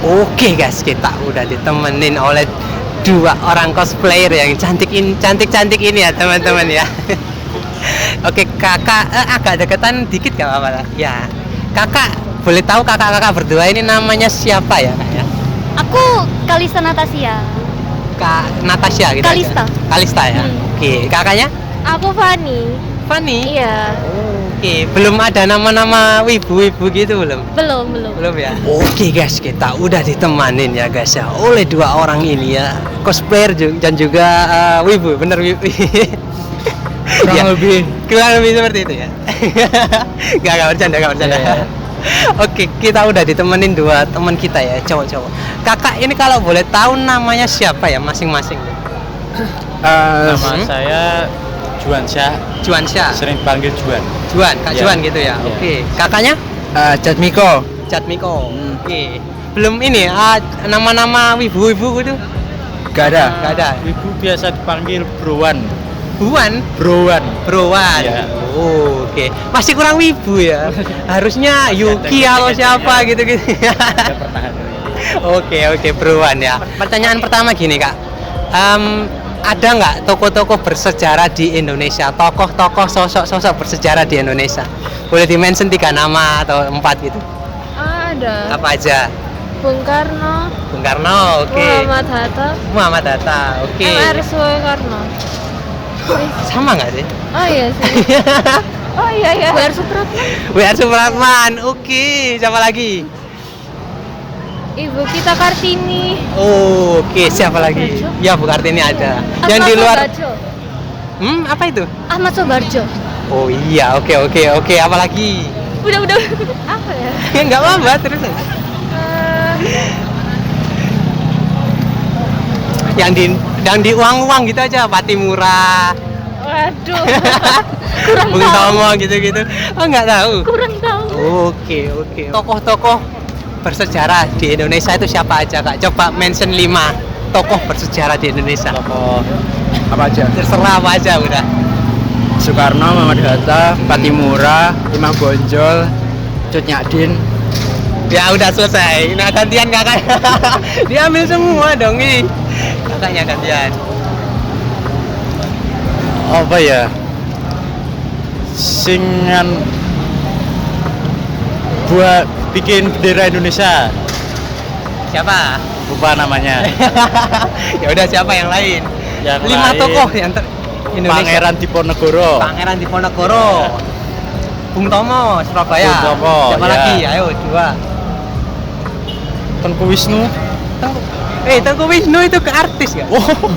Oke guys, kita udah ditemenin oleh dua orang cosplayer yang cantik ini ya teman-teman ya. Oke kakak, agak deketan dikit gak apa-apa lah. Ya, kakak boleh tahu kakak berdua ini namanya siapa ya kak ya? Aku Kalista Natasia. Kak Natasha gitu. Kalista. Aja. Kalista ya. Oke, kakaknya? Aku Fani. Fani. Iya. Oke, belum ada nama-nama wibu-wibu gitu belum? Belum. Belum ya. Oke guys, kita udah ditemanin ya guys ya oleh dua orang ini ya, cosplayer dan juga wibu, bener wibu. Kurang lebih seperti itu ya. Gak bercanda. Yeah. Oke, kita udah ditemenin dua teman kita ya, cowok-cowok. Kakak ini kalau boleh tahu namanya siapa ya masing-masing? Nama saya Juansyah. sering panggil Juan. Kak Ya. Juan gitu ya. Ya. Oke. Kakaknya? Jatmiko. Oke. Belum ini nama-nama wibu-wibu gitu? Gak Gak ada. Ibu biasa dipanggil Browan. Browan. Ya. Oke. Masih kurang wibu ya. Harusnya Yuki atau siapa gitu-gitu. Saya pernah. Oke, Browan ya. Pertanyaan pertama gini kak. Ada nggak tokoh-tokoh bersejarah di Indonesia? Tokoh-tokoh sosok bersejarah di Indonesia? Boleh di-mention 3 nama atau 4 gitu? Ada. Apa aja? Bung Karno. Oke. Muhammad Hatta, oke. MR Soekarno. Sama nggak sih? Oh iya sih. Oh iya. W.R. Supratman. W.R. Supratman, oke. Siapa lagi? Ibu kita Kartini. Oke, siapa lagi? Ya, Bu Kartini ada. Yang di luar. Apa itu? Ahmad Sobarjo. Oh iya, oke. Apa lagi? Udah. Apa ya? Enggak apa-apa, terus aja. Yang di uang gitu aja, Patimura. Waduh. Kurang Bung tahu. Tomo gitu-gitu. Oh, enggak tahu. Kurang tahu. Oke. Tokoh-tokoh bersejarah di Indonesia itu siapa aja, Kak? Coba mention 5 tokoh bersejarah di Indonesia. Tokoh apa aja? Terserah apa aja udah. Soekarno, Muhammad Hatta, Patimura, Imam Bonjol, Cut Nyadin. Ya udah selesai. Nah, gantian kakak. Diambil semua dong ini. Kakaknya gantian. Apa ya? Singan buat bikin bendera Indonesia. Siapa? Lupa namanya. Ya udah, siapa yang lain? Yang 5 lain, tokoh yang Indonesia. Pangeran Diponegoro. Pangeran Diponegoro. Bung Tomo, Surabaya. Bung Tomo, siapa ya. lagi? Ayo 2. Tengku Wisnu. Tengku Wisnu itu ke artis ya? Oh.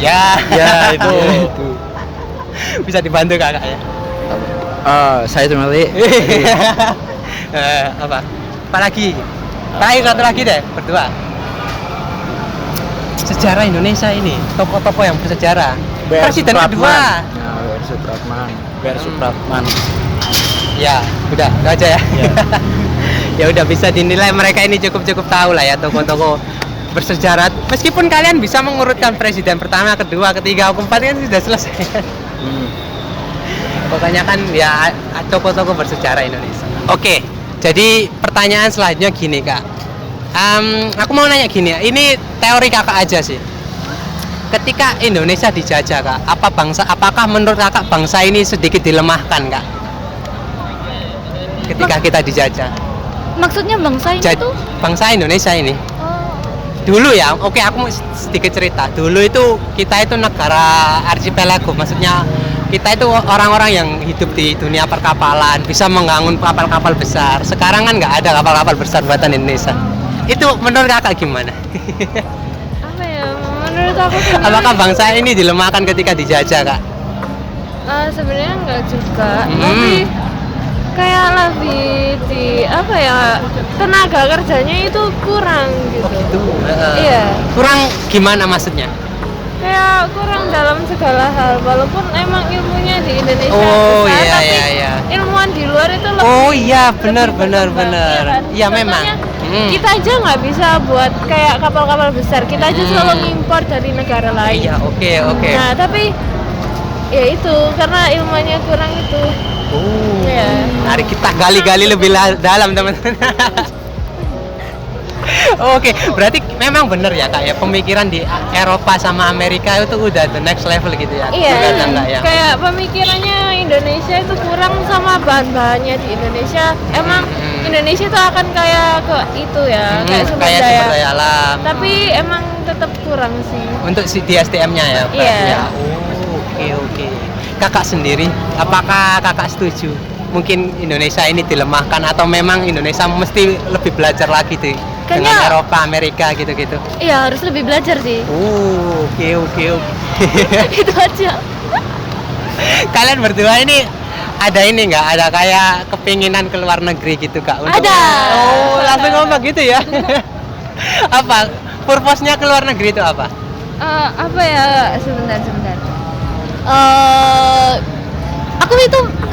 Ya itu. Bisa dibantu kakak ya? Saya Malik. Apa lagi? Satu lagi deh, berdua. Sejarah Indonesia ini, tokoh-tokoh yang bersejarah. Presiden kedua. W.R. Supratman. Ya, udah aja ya. Ya udah, bisa dinilai mereka ini cukup tahu lah ya tokoh-tokoh bersejarah. Meskipun kalian bisa mengurutkan presiden pertama, kedua, ketiga, keempat kan sudah selesai. Pokoknya kan ya tokoh-tokoh bersejarah Indonesia. Oke, jadi pertanyaan selanjutnya gini kak. Aku mau nanya gini ya, ini teori kakak aja sih. Ketika Indonesia dijajah kak, apakah menurut kakak bangsa ini sedikit dilemahkan kak? Ketika kita dijajah. Maksudnya bangsa ini tuh? Bangsa Indonesia ini. Dulu ya, oke aku mau sedikit cerita. Dulu itu kita itu negara archipelago, maksudnya kita itu orang-orang yang hidup di dunia perkapalan, bisa membangun kapal-kapal besar. Sekarang kan nggak ada kapal-kapal besar buatan Indonesia. Itu menurut kakak gimana? Apa ya? Menurut aku sebenarnya, Apakah bangsa ini dilemahkan ketika dijajah kak? sebenarnya enggak juga. Tapi kayak lebih tenaga kerjanya itu kurang gitu. Iya. Kurang gimana maksudnya? Kayak kurang dalam segala hal, walaupun emang ilmunya di Indonesia Oh, besar, iya, tapi iya. ilmuwan di luar itu lebih. Oh iya, benar. Iya kan? Iya memang. Contohnya, kita aja nggak bisa buat kayak kapal-kapal besar, kita aja selalu ngimpor dari negara lain. Iya, oke. Nah tapi ya itu karena ilmunya kurang itu. Oh, Iya. Mari kita gali-gali lebih dalam teman-teman. Oke, berarti memang benar ya kak ya, pemikiran di Eropa sama Amerika itu udah the next level gitu ya? Iya, Kelihatan nggak ya? kayak pemikirannya Indonesia itu kurang sama bahan-bahannya di Indonesia. Emang Indonesia itu akan kayak ke itu ya, kayak sumber kayak daya. sumber daya alam. Tapi emang tetap kurang sih. Untuk si di SDM-nya ya? berarti Iya. ya? Oh, oke. Kakak sendiri, apakah kakak setuju? Mungkin Indonesia ini dilemahkan atau memang Indonesia mesti lebih belajar lagi tuh dengan Kayaknya- Eropa, Amerika gitu-gitu? Iya, harus lebih belajar sih. Oke. Itu aja. Kalian berdua ini ada ini nggak? Ada kayak kepinginan ke luar negeri gitu kak? Ada. Oh, langsung ngomong gitu ya? Apa? Purpose-nya ke luar negeri itu apa? Apa ya? Sebentar.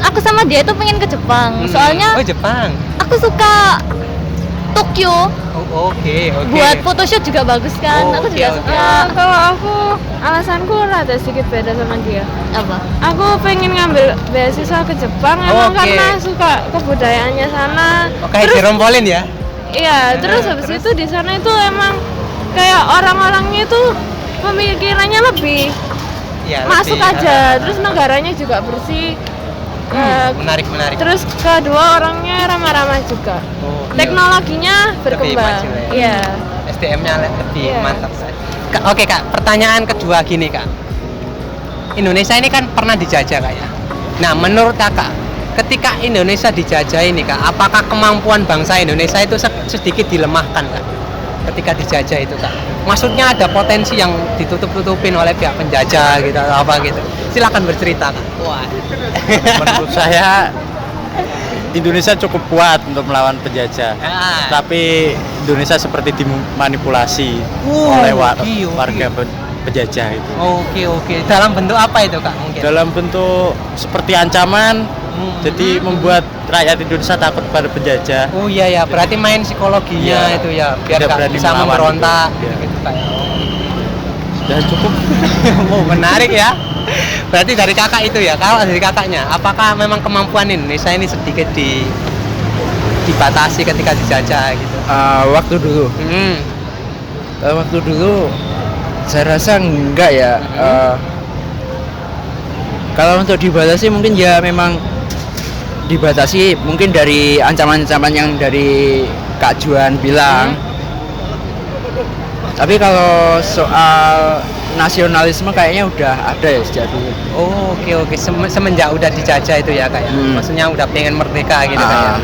Aku sama dia itu pengen ke Jepang. Soalnya Oh, Jepang. aku suka Tokyo. Oh, oke. Buat photoshoot juga bagus kan. Oh, Aku oke, juga oke. suka. Kalau aku alasanku rada sedikit beda sama dia. Apa? Aku pengen ngambil beasiswa ke Jepang emang Oke. karena suka kebudayaannya sana. Oke, dirombolin ya? Iya, terus habis itu di sana itu emang kayak orang-orangnya itu pemikirannya lebih Iya. masuk lebih, aja. Terus negaranya juga bersih. Menarik. Terus kedua orangnya ramah-ramah juga. Oh, Teknologinya lebih berkembang. maju ya. Iya. SDM-nya lebih Iya. mantap. Oke kak, pertanyaan kedua gini kak. Indonesia ini kan pernah dijajah kak ya. Nah, menurut kakak, ketika Indonesia dijajah ini kak, apakah kemampuan bangsa Indonesia itu sedikit dilemahkan kak? Ketika dijajah itu kak, maksudnya ada potensi yang ditutup-tutupin oleh pihak penjajah gitu atau apa gitu. Silakan bercerita kak. Wah. Menurut saya Indonesia cukup kuat untuk melawan penjajah. Ah. Tapi Indonesia seperti dimanipulasi Oh, oleh oke. warga penjajah itu. Oke. Dalam bentuk apa itu kak mungkin? Dalam bentuk seperti ancaman, jadi membuat rakyat Indonesia takut pada penjajah. Oh iya, berarti main psikologinya Iya. itu ya, biar Tidak nggak berani bisa melawan memberontak itu. Iya. gitu kayak. Dan cukup. Oh, menarik ya. Berarti dari kakak itu ya, kalau dari kakaknya, apakah memang kemampuan Indonesia ini sedikit dibatasi ketika dijajah gitu? Waktu dulu, waktu dulu saya rasa enggak ya. Kalau untuk dibatasi mungkin ya memang dibatasi mungkin dari ancaman-ancaman yang dari Kak Juan bilang. Tapi kalau soal nasionalisme kayaknya udah ada ya sejak dulu. Oh, oke. Semenjak udah dijajah itu ya kak ya? Maksudnya udah pengen merdeka gitu kan ya?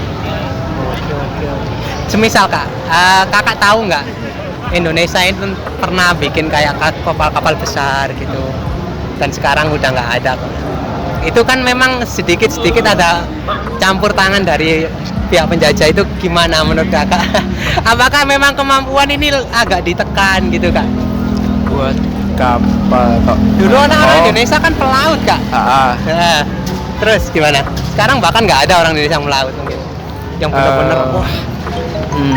Oke. Semisal kak, kakak tahu nggak Indonesia itu pernah bikin kayak kapal-kapal besar gitu, dan sekarang udah nggak ada kok. Itu kan memang sedikit-sedikit ada campur tangan dari pihak penjajah. Itu gimana menurut kakak? Apakah memang kemampuan ini agak ditekan gitu kak? Buat kapal kok. Dulu orang-orang Indonesia kan pelaut kak. Nah, terus gimana? Sekarang bahkan nggak ada orang Indonesia yang melaut mungkin, yang benar-benar wah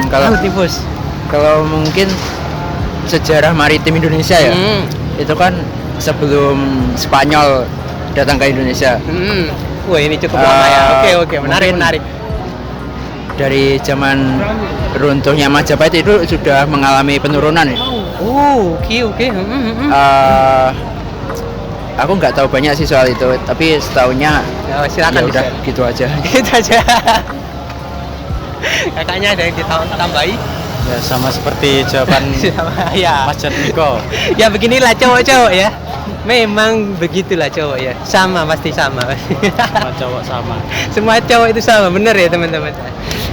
Kalau laut nih bos. kalau mungkin sejarah maritim Indonesia ya, itu kan sebelum Spanyol datang ke Indonesia. Wah ini cukup lama ya. Oke, mungkin menarik. Dari zaman runtuhnya Majapahit itu sudah mengalami penurunan ya. Oke. Aku nggak tahu banyak sih soal itu, tapi setahunya Silakan ya udah di-share. gitu aja. Gitu aja. Kakaknya ada yang ditambahi? Ya sama seperti jawaban Ya. Mas Jatmiko. Ya beginilah cowok-cowok ya. Memang begitulah cowok ya. Pasti sama. Sama cowok sama. Semua cowok itu sama, bener ya teman-teman.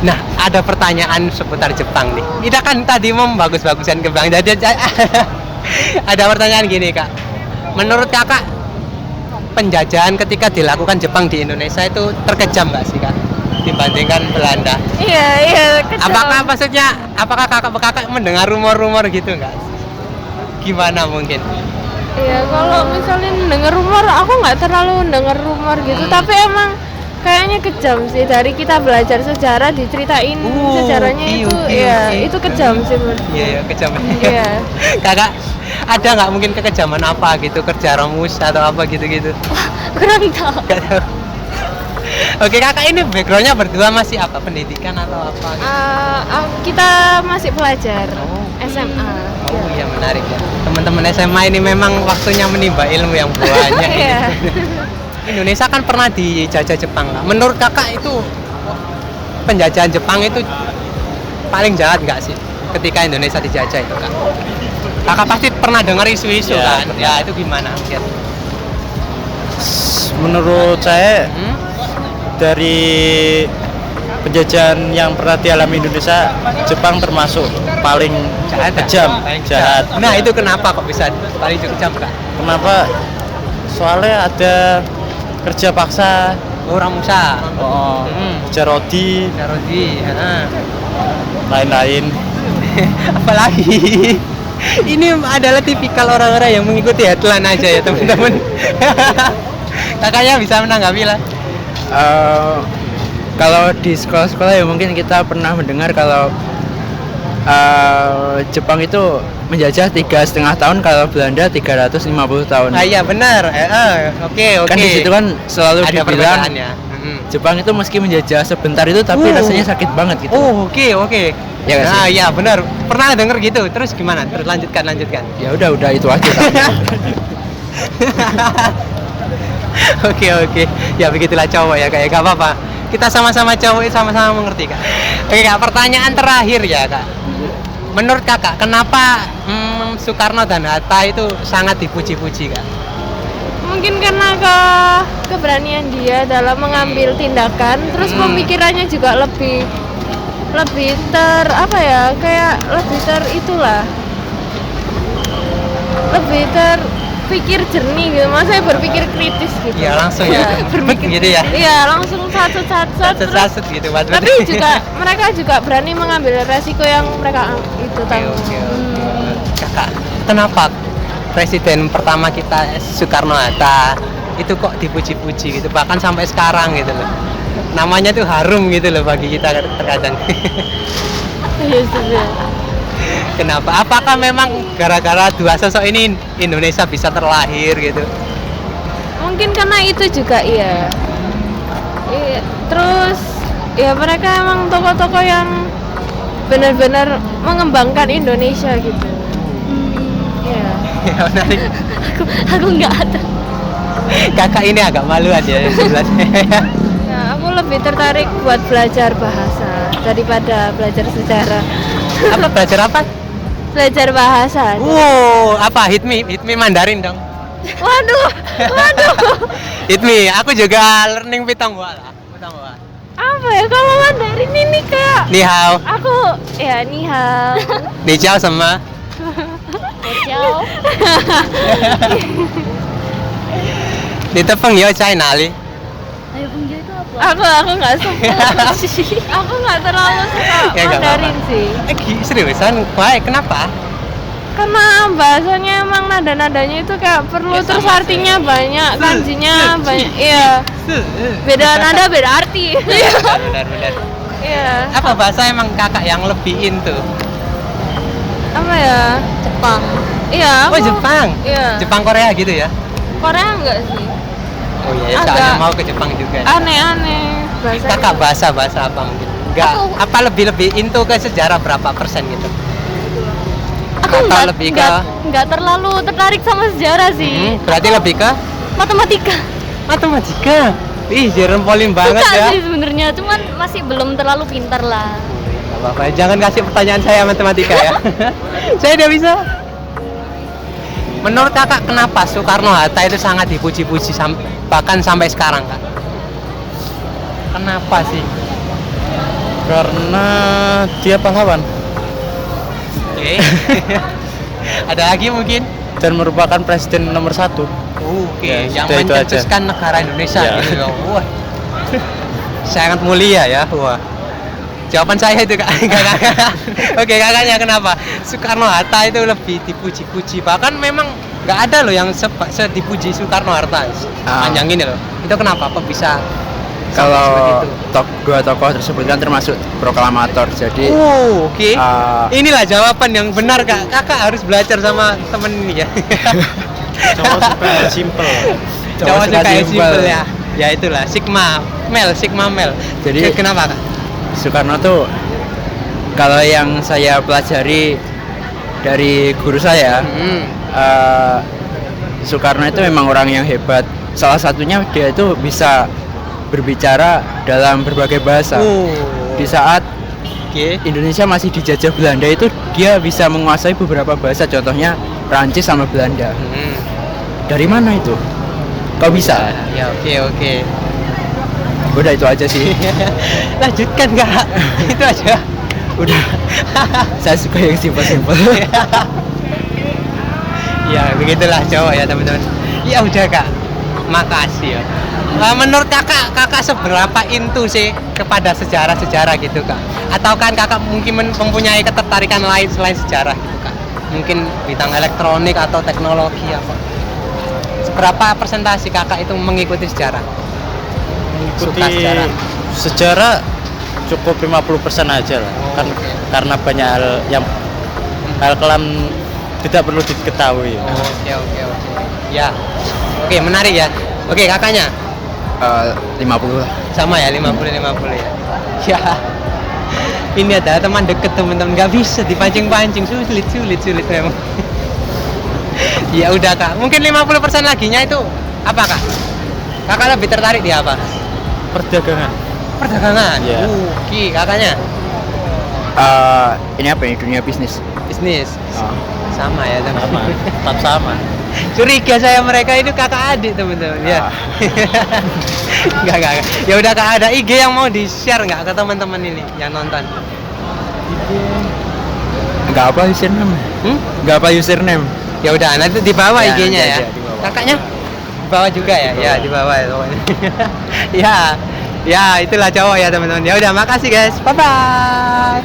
Nah, ada pertanyaan seputar Jepang nih. Kita kan tadi mau bagus-bagusan ke Bang. Jadi ada pertanyaan gini kak. Menurut kakak, penjajahan ketika dilakukan Jepang di Indonesia itu terkejam nggak sih kak? Dibandingkan Belanda. Iya, kecil. Apakah kakak mendengar rumor-rumor gitu nggak? Gimana mungkin? Iya, kalau misalnya denger rumor, aku nggak terlalu denger rumor gitu, tapi emang kayaknya kejam sih. Dari kita belajar sejarah diceritain sejarahnya itu, itu kejam sih menurut. Iya, kejam. Iya. Kakak ada nggak mungkin kekejaman apa gitu, kerja rumus atau apa gitu-gitu? Kurang tahu. Nggak tahu. Oke, kakak ini backgroundnya berdua masih apa? Pendidikan atau apa? Kita masih pelajar Oh. SMA. Oh iya, menarik ya. Teman-teman SMA ini memang waktunya menimba ilmu yang banyak. Iya. Indonesia kan pernah dijajah Jepang lah. Menurut kakak itu penjajahan Jepang itu paling jahat nggak sih ketika Indonesia dijajah itu kak? Kakak pasti pernah dengar isu-isu Ya, kan? pernah. Ya itu gimana? Lihat. Menurut saya dari penjajahan yang pernah dialami Indonesia, Jepang termasuk paling kejam, Paling jahat. Nah itu kenapa kok bisa paling kejam kak? Kenapa? Soalnya ada kerja paksa, Orang Musa. kerja rodi, Narodi. lain-lain. Apalagi ini adalah tipikal orang-orang yang mengikuti headline aja ya teman-teman. Kakaknya bisa menanggapi lah. Kalau di sekolah-sekolah ya mungkin kita pernah mendengar kalau Jepang itu menjajah 3,5 tahun, kalau Belanda 350 tahun. Ah iya benar. Oke. Kan di situ kan selalu ada dibilang perbedaannya. Jepang itu meski menjajah sebentar itu tapi rasanya sakit banget gitu. Oh oke. Ya nggak sih? Nah iya benar. Pernah denger gitu. Terus gimana? Terus lanjutkan. Ya udah itu aja. Oke. Ya begitulah cowok ya kayak gak apa-apa. Kita sama-sama cowok, sama-sama mengerti kak. Oke kak, pertanyaan terakhir ya kak. Menurut kakak, kenapa Soekarno dan Hatta itu sangat dipuji-puji kak? Mungkin karena keberanian dia dalam mengambil tindakan, terus pemikirannya juga lebih lebih terpikir jernih gitu, maksudnya berpikir kritis gitu. Iya langsung ya, berpikir gitu ya. Iya langsung satu terus. Sasut gitu buat Tapi juga mereka juga berani mengambil resiko yang mereka itu tanggung. Oke. Kakak, kenapa presiden pertama kita Soekarno Hatta itu kok dipuji-puji gitu, bahkan sampai sekarang gitu loh. Namanya tuh harum gitu loh bagi kita terkadang. Iya sudah. Kenapa? Apakah memang gara-gara dua sosok ini Indonesia bisa terlahir gitu? Mungkin karena itu juga iya. Terus ya mereka emang tokoh-tokoh yang benar-benar mengembangkan Indonesia gitu. Iya. Ya menarik. Aku nggak ada. Kakak ini agak maluan ya sebenarnya. Ya, aku lebih tertarik buat belajar bahasa daripada belajar sejarah. Apa belajar apa? Belajar bahasa. Apa hit me Mandarin dong. Waduh. Hit me, aku juga learning Pitonghua lah. Apa ya kalau Mandarin ini kak? Ni hao, Aku ya ni hao. ni jiao sama. Ciao. Ni de feng you zai na li? Ayo Bungjo itu apa? Aku nggak suka. Aku nggak terlalu suka Ya, nggak Mandarin apa-apa. sih. Seriusan? Wah, kenapa? Karena bahasanya emang nada-nadanya itu kayak perlu, Ya, terus sama artinya sih. banyak, kanjinya banyak. Iya. Beda nada beda arti. Benar. Iya. Apa bahasa emang kakak yang lebih into? Apa ya? Jepang. Iya. Oh, Jepang. Iya. Jepang Korea gitu ya? Korea enggak sih? Oh iya, Agak soalnya mau ke Jepang juga. Aneh-aneh bahasa. Kakak bahasa apa mungkin? Enggak, apa lebih into ke sejarah berapa persen gitu? Aku Atau lebih ke nggak terlalu tertarik sama sejarah sih. berarti lebih ke Matematika. matematika. Ih, Jerome Pauline banget Suka ya. sih sebenarnya, cuman masih belum terlalu pintar lah. Gak apa-apa, jangan kasih pertanyaan saya matematika ya. Saya udah bisa. Menurut kakak kenapa Soekarno Hatta itu sangat dipuji-puji bahkan sampai sekarang kak? Kenapa sih? Karena dia pahlawan Oke. Ada lagi mungkin? dan merupakan presiden nomor 1. Oke, Ya, yang sudah itu aja. mencetuskan negara Indonesia Ya. gitu loh. Wah. Sangat mulia ya. Wah. Jawaban saya itu kak. Oke, kakaknya kenapa? Soekarno Hatta itu lebih dipuji-puji. Bahkan memang nggak ada loh yang dipuji Soekarno Hatta. Panjang ini loh. Itu kenapa? Kok bisa? Kalau seperti itu? dua tokoh tersebut kan termasuk proklamator, jadi Oke. Inilah jawaban yang benar kak. Kakak harus belajar sama temen ini ya. Cowok suka simple. Cowok suka suka yang simpel. simple ya. Ya itulah Sigma Mel, Sigma Mel. Jadi- Kenapa kak? Soekarno tuh kalau yang saya pelajari dari guru saya, Soekarno itu memang orang yang hebat. Salah satunya dia itu bisa berbicara dalam berbagai bahasa. Di saat Oke. Indonesia masih dijajah Belanda itu dia bisa menguasai beberapa bahasa, contohnya Prancis sama Belanda. Dari mana itu? Kau bisa? Ya oke. Udah itu aja sih. Lanjutkan kak. Itu aja. Udah. Saya suka yang simpel-simpel. Ya begitulah cowok ya teman-teman. Ya udah kak. Makasih ya. Menurut kakak seberapa into sih kepada sejarah gitu kak? Atau kan kakak mungkin mempunyai ketertarikan lain selain sejarah gitu kak? Mungkin bidang elektronik atau teknologi apa? Seberapa persentase kakak itu mengikuti sejarah? Suka sejarah? Sejarah cukup 50% aja lah. Kan Oke. karena banyak hal kelam tidak perlu diketahui. Oke. Ya. Oke, menarik ya. Oke, kakaknya 50 lah. sama ya 50 ya. Ya. Ini ada teman deket teman-teman, nggak bisa dipancing-pancing, sulit memang. Ya udah kak, mungkin 50% laginya itu apa kak? Kakak lebih tertarik di apa? Perdagangan. Perdagangan. Iya. Oke, kakaknya Ini apa ini, dunia bisnis? bisnis. Sama ya teman. Sama, tetap sama. Curiga saya mereka itu kakak adik teman-teman ya. Enggak. Ya udah kak, ada IG yang mau di-share nggak ke teman-teman ini yang nonton? Enggak apa username? Enggak apa username? Ya udah, nanti di bawah Ya, IG-nya nanti ya. aja di bawah. Kakaknya di bawah juga ya? Ya, di bawah ya pokoknya. Ya. Ya, itulah cowok ya teman-teman. Ya udah, makasih guys. Bye bye.